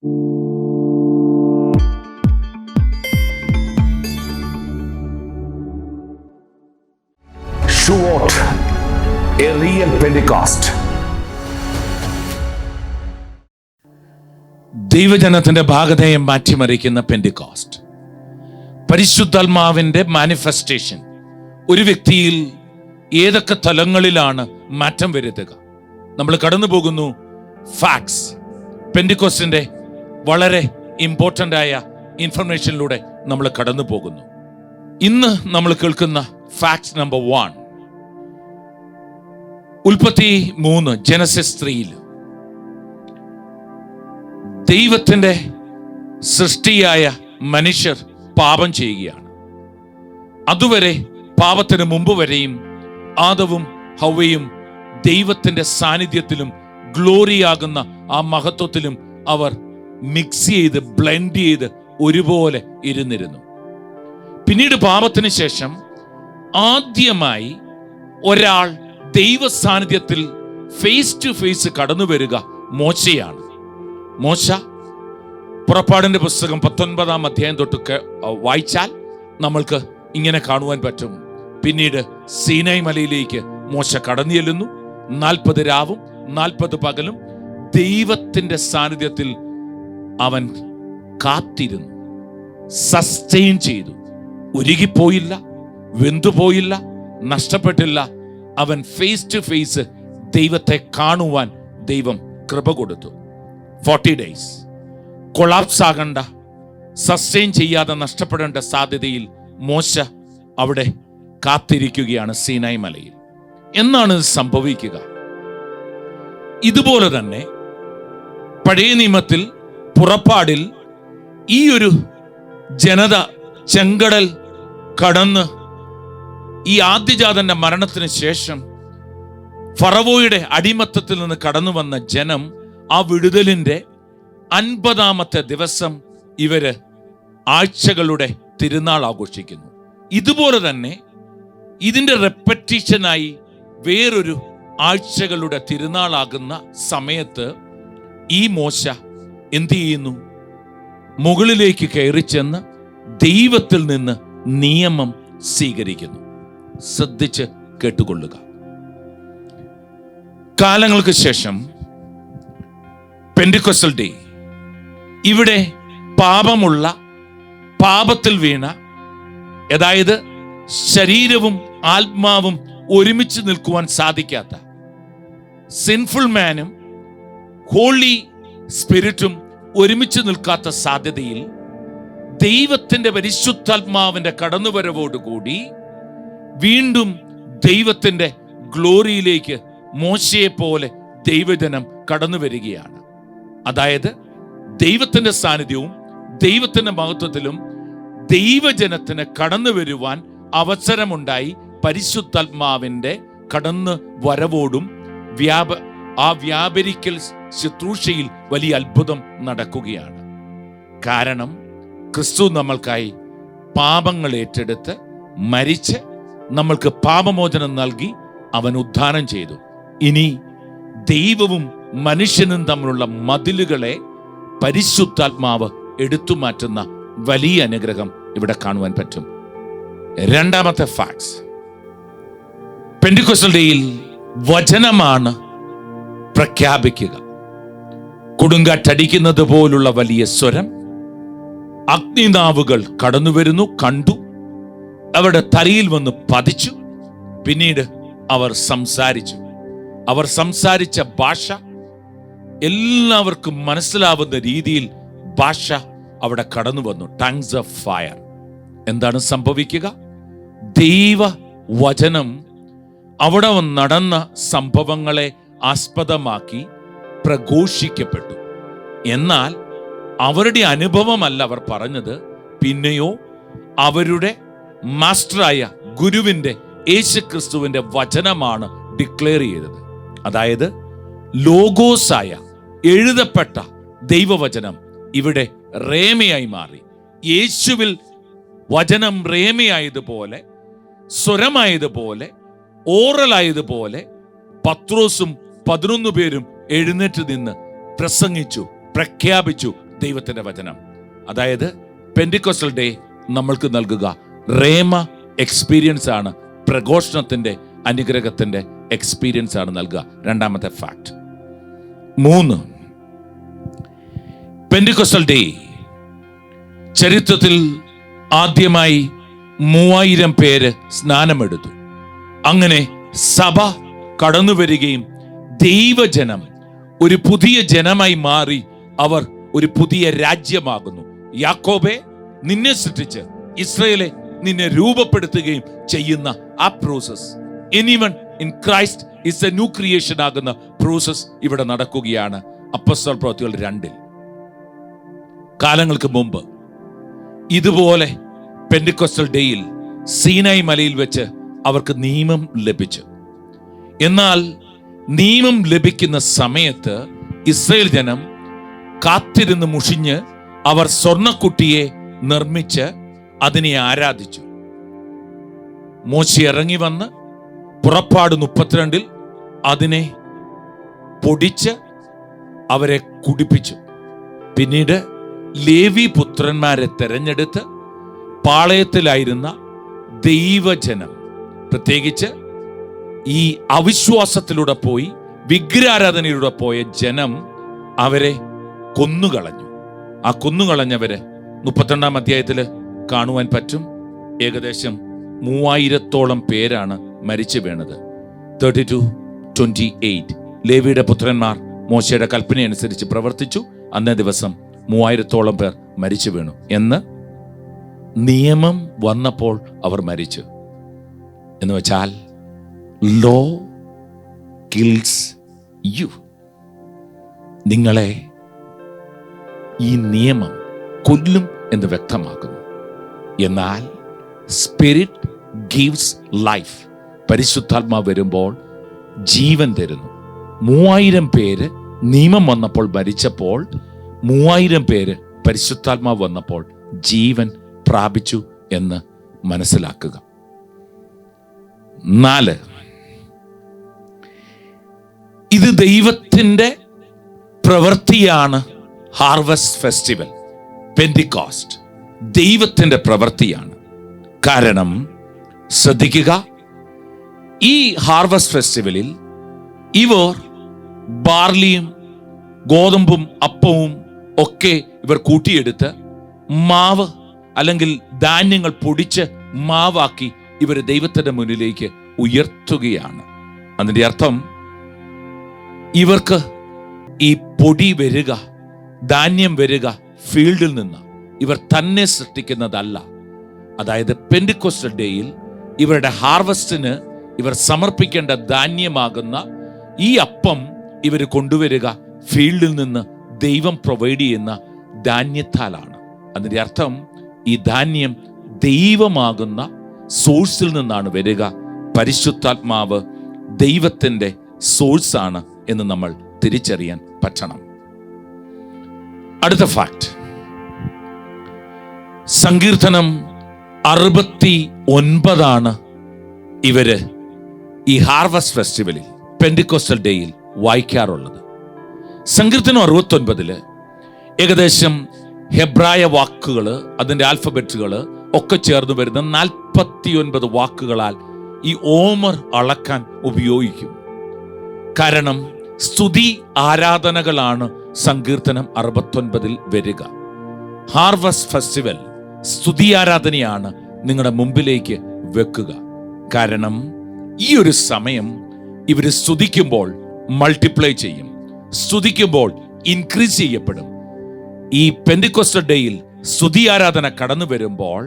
Shoot a real Pentecost. ദൈവജനത്തിന്റെ ഭാഗതയെ മാറ്റിമറിക്കുന്ന പെന്റിക്കോസ്റ്റ്, പരിശുദ്ധാത്മാവിന്റെ manifestation ഒരു വ്യക്തിയിൽ ഏതൊക്കെ തലങ്ങളിലാണ് മാറ്റം വരുത്തുക? നമ്മൾ കടന്നു പോകുന്നു ഫാക്ട്സ്. പെന്റിക്കോസ്റ്റിന്റെ വളരെ ഇമ്പോർട്ടൻ്റ് ആയ ഇൻഫർമേഷനിലൂടെ നമ്മൾ കടന്നു പോകുന്നു. ഇന്ന് നമ്മൾ കേൾക്കുന്ന ഫാക്ട്സ് നമ്പർ 1, ഉൽപ്പത്തി 3 ജനസിസ് 3 ദൈവത്തിന്റെ സൃഷ്ടിയായ മനുഷ്യർ പാപം ചെയ്യുകയാണ്. അതുവരെ പാപത്തിന് മുമ്പ് വരെയും ആദവും ഹവ്വയും ദൈവത്തിന്റെ സാന്നിധ്യത്തിലും ഗ്ലോറിയാകുന്ന ആ മഹത്വത്തിലും അവർ മിക്സ് ചെയ്ത് ബ്ലെൻഡ് ചെയ്ത് ഒരുപോലെ ഇരുന്നിരുന്നു. പിന്നീട് പാപത്തിന് ശേഷം ആദ്യമായി ഒരാൾ ദൈവ സാന്നിധ്യത്തിൽ ഫേസ് ടു ഫേസ് കടന്നു വരിക മോശയാണ്. മോശ പുറപ്പാടിന്റെ പുസ്തകം 19-ാം അധ്യായം തൊട്ട് വായിച്ചാൽ നമ്മൾക്ക് ഇങ്ങനെ കാണുവാൻ പറ്റും. പിന്നീട് സീനായ് മലയിലേക്ക് മോശ കടന്നു ചെല്ലുന്നു. 40 രാവും 40 പകലും ദൈവത്തിന്റെ സാന്നിധ്യത്തിൽ അവൻ കാത്തിരുന്നു, സസ്റ്റെയിൻ ചെയ്തു. ഉരുകിപ്പോയില്ല, വെന്തുപോയില്ല, നഷ്ടപ്പെട്ടില്ല. അവൻ ഫേസ് ടു ഫേസ് ദൈവത്തെ കാണുവാൻ ദൈവം കൃപ കൊടുത്തു. 40 days കൊളാപ്സ് ആകണ്ട, സസ്റ്റെയിൻ ചെയ്യാതെ നഷ്ടപ്പെടേണ്ട സാധ്യതയിൽ മോശ അവിടെ കാത്തിരിക്കുകയാണ് സീനായ് മലയിൽ. എന്നാണ് ഇത് സംഭവിക്കുക? ഇതുപോലെ തന്നെ പഴയ നിയമത്തിൽ പുറപ്പാടിൽ ഈ ഒരു ജനത ചെങ്കടൽ കടന്ന് ഈ ആദ്യജാതന്റെ മരണത്തിന് ശേഷം ഫറവോയുടെ അടിമത്തത്തിൽ നിന്ന് കടന്നു വന്ന ജനം ആ വിടുതലിന്റെ 50-ാമത്തെ ദിവസം ഇവര് ആഴ്ചകളുടെ തിരുനാൾ ആഘോഷിക്കുന്നു. ഇതുപോലെ തന്നെ ഇതിന്റെ റെപ്പറ്റീഷനായി വേറൊരു ആഴ്ചകളുടെ തിരുനാളാകുന്ന സമയത്ത് ഈ മോശ എന്ത് ചെയ്യുന്നു? മുകളിലേക്ക് കയറി ചെന്ന് ദൈവത്തിൽ നിന്ന് നിയമം സ്വീകരിക്കുന്നു. ശ്രദ്ധിച്ച് കേട്ടുകൊള്ളുക. കാലങ്ങൾക്ക് ശേഷം പെന്റിക്കോസ്റ്റൽ ഡേ, ഇവിടെ പാപമുള്ള, പാപത്തിൽ വീണ, അതായത് ശരീരവും ആത്മാവും ഒരുമിച്ച് നിൽക്കുവാൻ സാധിക്കാത്ത സിൻഫുൾ മാനും ഹോളി സ്പിരിറ്റും ഒരുമിച്ച് നിൽക്കാത്ത സാധ്യതയിൽ ദൈവത്തിന്റെ പരിശുദ്ധാത്മാവിന്റെ കടന്നുവരവോടുകൂടി വീണ്ടും ദൈവത്തിന്റെ ഗ്ലോറിയിലേക്ക് മോശയെ പോലെ ദൈവജനം കടന്നു വരികയാണ്. അതായത് ദൈവത്തിന്റെ സാന്നിധ്യവും ദൈവത്തിന്റെ മഹത്വത്തിലും ദൈവജനത്തിന് കടന്നു വരുവാൻ അവസരമുണ്ടായി. പരിശുദ്ധാത്മാവിന്റെ കടന്നു വരവോടും ആ വ്യാപരിക്കൽ ശുശ്രൂഷയിൽ വലിയ അത്ഭുതം നടക്കുകയാണ്. കാരണം ക്രിസ്തു നമ്മൾക്കായി പാപങ്ങൾ ഏറ്റെടുത്ത് മരിച്ച് നമ്മൾക്ക് പാപമോചനം നൽകി അവൻ ഉദ്ധാനം ചെയ്തു. ഇനി ദൈവവും മനുഷ്യനും തമ്മിലുള്ള മതിലുകളെ പരിശുദ്ധാത്മാവ് എടുത്തു മാറ്റുന്ന വലിയ അനുഗ്രഹം ഇവിടെ കാണുവാൻ പറ്റും. രണ്ടാമത്തെ ഫാക്ട്സ്, പെന്റിക്കോസ്റ്റൽ ഡേയിൽ വചനമാണ് പ്രഖ്യാപിക്കുക. കൊടുങ്കാറ്റടിക്കുന്നത് പോലുള്ള വലിയ സ്വരം, അഗ്നിനാവുകൾ കടന്നു വരുന്നു, കണ്ടു, അവരുടെ തലയിൽ വന്ന് പതിച്ചു. പിന്നീട് അവർ സംസാരിച്ചു. അവർ സംസാരിച്ച ഭാഷ എല്ലാവർക്കും മനസ്സിലാവുന്ന രീതിയിൽ ഭാഷ അവിടെ കടന്നു വന്നു. Tongues of fire. എന്താണ് സംഭവിക്കുക? ദൈവ വചനം അവിടെ നടന്ന സംഭവങ്ങളെ ആസ്പദമാക്കി പ്രഘോഷിക്കപ്പെട്ടു. എന്നാൽ അവരുടെ അനുഭവമല്ല അവർ പറഞ്ഞത്, പിന്നെയോ അവരുടെ മാസ്റ്ററായ ഗുരുവിന്റെ യേശുക്രിസ്തുവിന്റെ വചനമാണ് ഡിക്ലെയർ ചെയ്തത്. അതായത് ലോഗോസായ എഴുതപ്പെട്ട ദൈവവചനം ഇവിടെ റേമയായി മാറി. യേശുവിൽ വചനം റേമയായതുപോലെ, സ്വരമായതുപോലെ, ഓറലായതുപോലെ പത്രോസും 11 പേരും എഴുന്നേറ്റ് നിന്ന് പ്രസംഗിച്ചു, പ്രഖ്യാപിച്ചു, ദൈവത്തിന്റെ വചനം. അതായത് പെന്റിക്കോസ്റ്റൽ ഡേ നമ്മൾക്ക് നൽകുക റേമ എക്സ്പീരിയൻസ് ആണ്, പ്രഘോഷണത്തിന്റെ അനുഗ്രഹത്തിന്റെ എക്സ്പീരിയൻസ് ആണ് നൽകുക. രണ്ടാമത്തെ ഫാക്ട്. 3, പെന്റിക്കോസ്റ്റൽ ഡേ ചരിത്രത്തിൽ ആദ്യമായി 3000 പേര് സ്നാനമെടുത്തു. അങ്ങനെ സഭ കടന്നു വരികയും ദൈവജനം ഒരു പുതിയ ജനമായി മാറി അവർ ഒരു പുതിയ രാജ്യമാകുന്നു. യാക്കോബെ, നിന്നെ സൃഷ്ടിച്ച് ഇസ്രായേലെ നിന്നെ രൂപപ്പെടുത്തുകയും ചെയ്യുന്ന ആ process, anyone in Christ is A new creation ആകുന്ന പ്രോസസ് ഇവിടെ നടക്കുകയാണ്. അപ്പോസ്തല പ്രവൃത്തികൾ 2. കാലങ്ങൾക്ക് മുമ്പ് ഇതുപോലെ പെന്റിക്കോസ്റ്റൽ ഡേയിൽ സീനായി മലയിൽ വെച്ച് അവർക്ക് നിയമം ലഭിച്ചു. എന്നാൽ നിയമം ലഭിക്കുന്ന സമയത്ത് ഇസ്രായേൽ ജനം കാത്തിരുന്ന് മുഷിഞ്ഞ് അവർ സ്വർണ്ണക്കുട്ടിയെ നിർമ്മിച്ച് അതിനെ ആരാധിച്ചു. മോശെ ഇറങ്ങി വന്ന് പുറപ്പാട് 32 അതിനെ പൊടിച്ച് അവരെ കുടിപ്പിച്ചു. പിന്നീട് ലേവി പുത്രന്മാരെ തെരഞ്ഞെടുത്ത് പാളയത്തിലായിരുന്ന ദൈവജനം, പ്രത്യേകിച്ച് ഈ അവിശ്വാസത്തിലൂടെ പോയി വിഗ്രഹാരാധനയിലൂടെ പോയ ജനം, അവരെ കൊന്നുകളഞ്ഞു. ആ കൊന്നുകളഞ്ഞവരെ 32 അധ്യായത്തില് കാണുവാൻ പറ്റും. ഏകദേശം 3000-ഓളം പേരാണ് മരിച്ചു വീണത്. 32:28 ലേവിയുടെ പുത്രന്മാർ മോശയുടെ കൽപ്പനയനുസരിച്ച് പ്രവർത്തിച്ചു. അന്നേ ദിവസം 3000-ഓളം പേർ മരിച്ചു വീണു. എന്ന് നിയമം വന്നപ്പോൾ അവർ മരിച്ചു. എന്ന് വെച്ചാൽ ലോ കിൽസ് യു. നിങ്ങളെ ഈ നിയമം കൊല്ലും എന്ന് വ്യക്തമാക്കുന്നു. എന്നാൽ സ്പിരിറ്റ് ഗീവ്സ് ലൈഫ്. പരിശുദ്ധാത്മാവ് വരുമ്പോൾ ജീവൻ തരുന്നു. 3000 പേര് നിയമം വന്നപ്പോൾ മരിച്ചപ്പോൾ 3000 പേര് പരിശുദ്ധാത്മാവ് വന്നപ്പോൾ ജീവൻ പ്രാപിച്ചു എന്ന് മനസ്സിലാക്കുക. 4, ഇത് ദൈവത്തിന്റെ പ്രവൃത്തിയാണ്. ഹാർവസ്റ്റ് ഫെസ്റ്റിവൽ, പെന്റിക്കോസ്റ്റ് ദൈവത്തിന്റെ പ്രവൃത്തിയാണ്. കാരണം ശ്രദ്ധിക്കുക, ഈ ഹാർവസ്റ്റ് ഫെസ്റ്റിവലിൽ ഇവർ ബാർലിയും ഗോതമ്പും അപ്പവും ഒക്കെ ഇവർ കൂട്ടിയെടുത്ത് മാവ് അല്ലെങ്കിൽ ധാന്യങ്ങൾ പൊടിച്ച് മാവാക്കി ഇവർ ദൈവത്തിന്റെ മുന്നിലേക്ക് ഉയർത്തുകയാണ്. അതിന്റെ അർത്ഥം ഇവർക്ക് ഈ പൊടി വരിക, ധാന്യം വരിക ഫീൽഡിൽ നിന്ന്, ഇവർ തന്നെ സൃഷ്ടിക്കുന്നതല്ല. അതായത് പെന്റിക്കോസ്റ്റൽ ഡേയിൽ ഇവരുടെ ഹാർവസ്റ്റിന് ഇവർ സമർപ്പിക്കേണ്ട ധാന്യമാകുന്ന ഈ അപ്പം ഇവർ കൊണ്ടുവരിക ഫീൽഡിൽ നിന്ന് ദൈവം പ്രൊവൈഡ് ചെയ്യുന്ന ധാന്യത്താലാണ്. അതിന്റെ അർത്ഥം ഈ ധാന്യം ദൈവമാകുന്ന സോഴ്സിൽ നിന്നാണ് വരിക. പരിശുദ്ധാത്മാവ് ദൈവത്തിന്റെ സോഴ്സാണ് എന്ന് നമ്മൾ തിരിച്ചറിയാൻ പറ്റണം. അടുത്ത ഫാക്ട്, സങ്കീർത്തനം 69 ഇവര് ഈ ഹാർവസ്റ്റ് ഫെസ്റ്റിവലിൽ പെന്റിക്കോസ്റ്റൽ ഡേയിൽ വായിക്കാറുള്ളത്. സങ്കീർത്തനം 69 ഏകദേശം ഹെബ്രായ വാക്കുകൾ, അതിന്റെ ആൽഫബറ്റുകൾ ഒക്കെ ചേർന്ന് വരുന്ന 49 വാക്കുകളാൽ ഈ ഓമർ അളക്കാൻ ഉപയോഗിക്കും. കാരണം സ്തുതി ആരാധനകളാണ് സങ്കീർത്തനം 69 വരിക. ഹാർവസ്റ്റ് ഫെസ്റ്റിവൽ സ്തുതി ആരാധനയാണ് നിങ്ങളുടെ മുമ്പിലേക്ക് വെക്കുക. കാരണം ഈ ഒരു സമയം ഇവർ സ്തുതിക്കുമ്പോൾ മൾട്ടിപ്ലൈ ചെയ്യും, സ്തുതിക്കുമ്പോൾ ഇൻക്രീസ് ചെയ്യപ്പെടും. ഈ പെന്റിക്കോസ്റ്റൽ ഡേയിൽ സ്തുതി ആരാധന കടന്നു വരുമ്പോൾ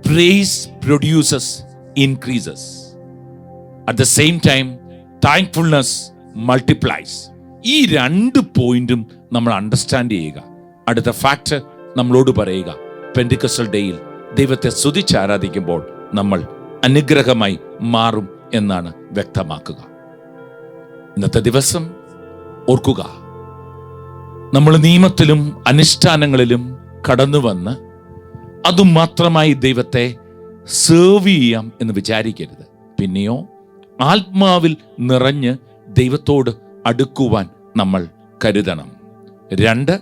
praise produces increases. At the same time thankfulness multiplies. ഈ 2 പോയിന്റും നമ്മൾ അണ്ടർസ്റ്റാൻഡ് ചെയ്യുക. അടുത്ത ഫാക്ട് നമ്മളോട് പറയുക, പെന്റിക്കോസ്റ്റൽ ഡേയിൽ ദൈവത്തെ സ്തുതിച്ച് ആരാധിക്കുമ്പോൾ നമ്മൾ അനുഗ്രഹമായി മാറും എന്നാണ് വ്യക്തമാക്കുക. ഇന്നത്തെ ദിവസം ഓർക്കുക, നമ്മൾ നിയമത്തിലും അനുഷ്ഠാനങ്ങളിലും കടന്നു വന്ന് അതുമാത്രമായി ദൈവത്തെ സേർവ് ചെയ്യാം എന്ന് വിചാരിക്കരുത്. പിന്നെയോ ആത്മാവിൽ നിറഞ്ഞ് ദൈവത്തോട് അടുക്കുവാൻ നമ്മൾ കരുതണം. 2,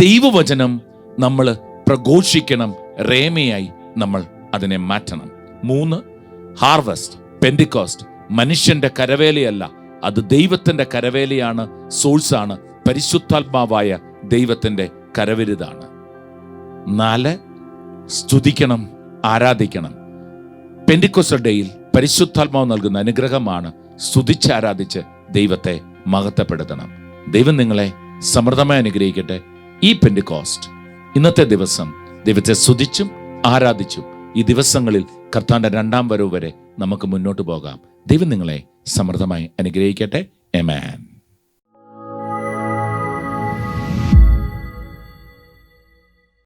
ദൈവവചനം നമ്മൾ പ്രഘോഷിക്കണം, റേമയായി നമ്മൾ അതിനെ മാറ്റണം. 3, ഹാർവസ്റ്റ്, പെന്റിക്കോസ്റ്റ് മനുഷ്യന്റെ കരവേലയല്ല, അത് ദൈവത്തിന്റെ കരവേലയാണ്, സോഴ്സാണ്, പരിശുദ്ധാത്മാവായ ദൈവത്തിന്റെ കരവിരുതാണ്. 4, സ്തുതിക്കണം, ആരാധിക്കണം. പെന്റിക്കോസ്റ്റ് ഡേയിൽ പരിശുദ്ധാത്മാവ് നൽകുന്ന അനുഗ്രഹമാണ് സ്തുതിച്ച് ആരാധിച്ച് ദൈവത്തെ മഹത്വപ്പെടുത്തണം. ദൈവം നിങ്ങളെ സമൃദ്ധമായി അനുഗ്രഹിക്കട്ടെ. ഈ പെന്റിക്കോസ്റ്റ് ഇന്നത്തെ ദിവസം ദൈവത്തെ സ്തുതിച്ചും ആരാധിച്ചും ഈ ദിവസങ്ങളിൽ കർത്താവിന്റെ 2ാം വരവ് വരെ നമുക്ക് മുന്നോട്ട് പോകാം. ദൈവം നിങ്ങളെ സമൃദ്ധമായി അനുഗ്രഹിക്കട്ടെ. ആമേൻ.